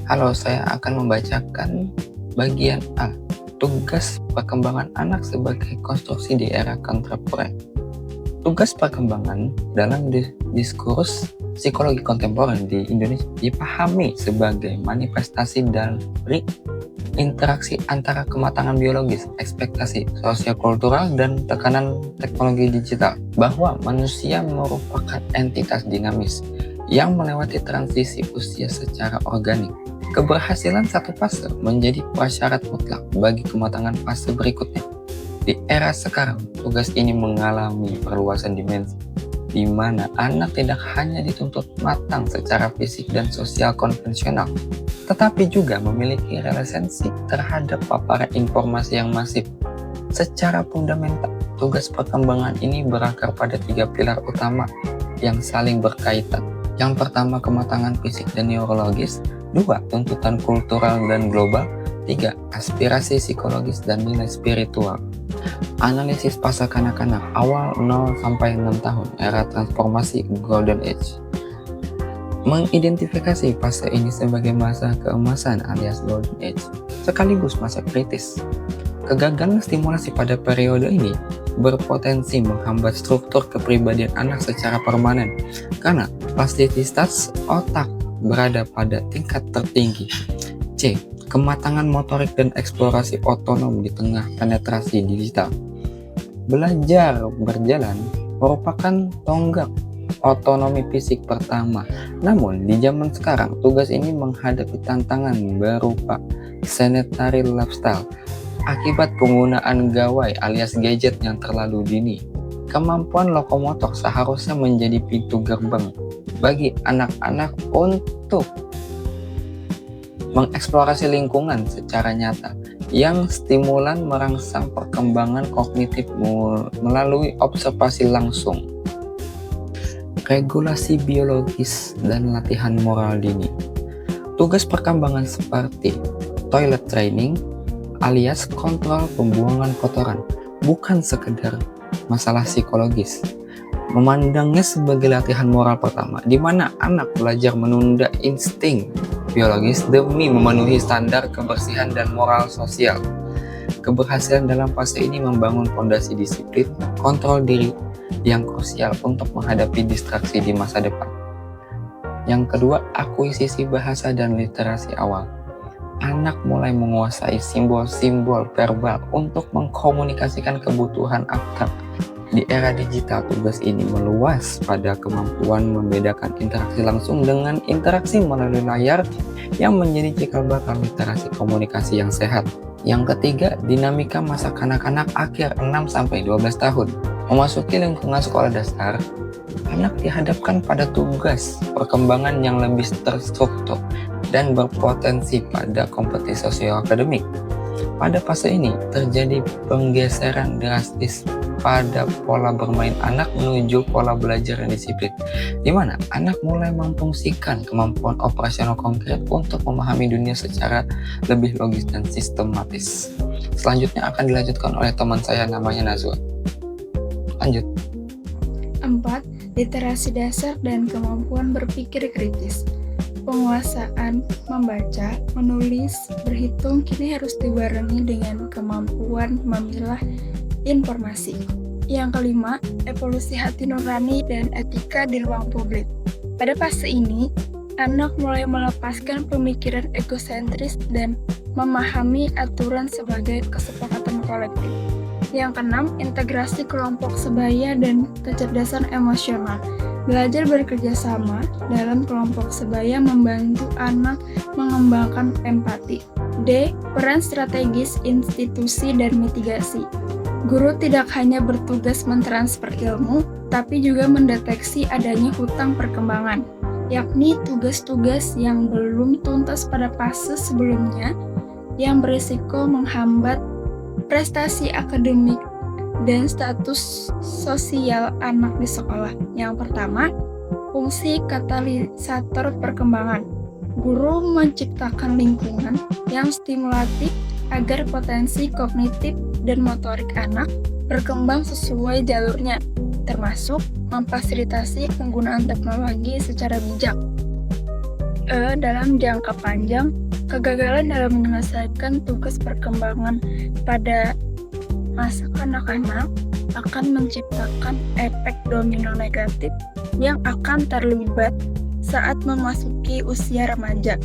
Halo, saya akan membacakan bagian A, tugas perkembangan anak sebagai konstruksi di era kontemporer. Tugas perkembangan dalam diskursus psikologi kontemporer di Indonesia dipahami sebagai manifestasi dari interaksi antara kematangan biologis, ekspektasi sosial-kultural, dan tekanan teknologi digital, bahwa manusia merupakan entitas dinamis yang melewati transisi usia secara organik. Keberhasilan satu fase menjadi prasyarat mutlak bagi kematangan fase berikutnya. Di era sekarang, tugas ini mengalami perluasan dimensi, di mana anak tidak hanya dituntut matang secara fisik dan sosial konvensional, tetapi juga memiliki relevansi terhadap paparan informasi yang masif. Secara fundamental, tugas perkembangan ini berakar pada 3 pilar utama yang saling berkaitan. Yang pertama, kematangan fisik dan neurologis. 2, tuntutan kultural dan global. 3, aspirasi psikologis dan nilai spiritual. Analisis fase kanak-kanak awal 0-6 tahun, era transformasi Golden Age, mengidentifikasi fase ini sebagai masa keemasan alias Golden Age, sekaligus masa kritis. Kegagalan stimulasi pada periode ini berpotensi menghambat struktur kepribadian anak secara permanen, karena plastisitas otak berada pada tingkat tertinggi. C. Kematangan motorik dan eksplorasi otonom di tengah penetrasi digital. Belajar berjalan merupakan tonggak otonomi fisik pertama. Namun, di zaman sekarang, tugas ini menghadapi tantangan berupa sedentary lifestyle akibat penggunaan gawai alias gadget yang terlalu dini. Kemampuan lokomotor seharusnya menjadi pintu gerbang bagi anak-anak untuk mengeksplorasi lingkungan secara nyata, yang stimulan merangsang perkembangan kognitif melalui observasi langsung. Regulasi biologis dan latihan moral dini. Tugas perkembangan seperti toilet training alias kontrol pembuangan kotoran bukan sekedar masalah psikologis. Memandangnya sebagai latihan moral pertama, di mana anak belajar menunda insting biologis demi memenuhi standar kebersihan dan moral sosial. Keberhasilan dalam fase ini membangun fondasi disiplin, kontrol diri yang krusial untuk menghadapi distraksi di masa depan. Yang kedua, akuisisi bahasa dan literasi awal. Anak mulai menguasai simbol-simbol verbal untuk mengkomunikasikan kebutuhan akar. Di era digital, tugas ini meluas pada kemampuan membedakan interaksi langsung dengan interaksi melalui layar yang menjadi cikal bakal literasi komunikasi yang sehat. Yang ketiga, dinamika masa kanak-kanak akhir 6-12 tahun. Memasuki lingkungan sekolah dasar, anak dihadapkan pada tugas perkembangan yang lebih terstruktur dan berpotensi pada kompetisi sosio-akademik. Pada fase ini, terjadi penggeseran drastis pada pola bermain anak menuju pola belajar yang disiplin, di mana anak mulai memfungsikan kemampuan operasional konkret untuk memahami dunia secara lebih logis dan sistematis. Selanjutnya akan dilanjutkan oleh teman saya namanya Nazwa. Lanjut. 4. Literasi dasar dan kemampuan berpikir kritis. Penguasaan membaca, menulis, berhitung kini harus dibarengi dengan kemampuan memilah informasi. Yang kelima, evolusi hati nurani dan etika di ruang publik. Pada fase ini, anak mulai melepaskan pemikiran egosentris dan memahami aturan sebagai kesepakatan kolektif. Yang keenam, integrasi kelompok sebaya dan kecerdasan emosional. Belajar bekerja sama dalam kelompok sebaya membantu anak mengembangkan empati. D. Peran strategis institusi dan mitigasi. Guru tidak hanya bertugas mentransfer ilmu, tapi juga mendeteksi adanya hutang perkembangan, yakni tugas-tugas yang belum tuntas pada fase sebelumnya yang berisiko menghambat prestasi akademik dan status sosial anak di sekolah. Yang pertama, fungsi katalisator perkembangan. Guru menciptakan lingkungan yang stimulatif agar potensi kognitif dan motorik anak berkembang sesuai jalurnya, termasuk memfasilitasi penggunaan teknologi secara bijak. dalam jangka panjang, kegagalan dalam menyelesaikan tugas perkembangan pada masa kanak-kanak akan menciptakan efek domino negatif yang akan terlibat saat memasuki usia remaja.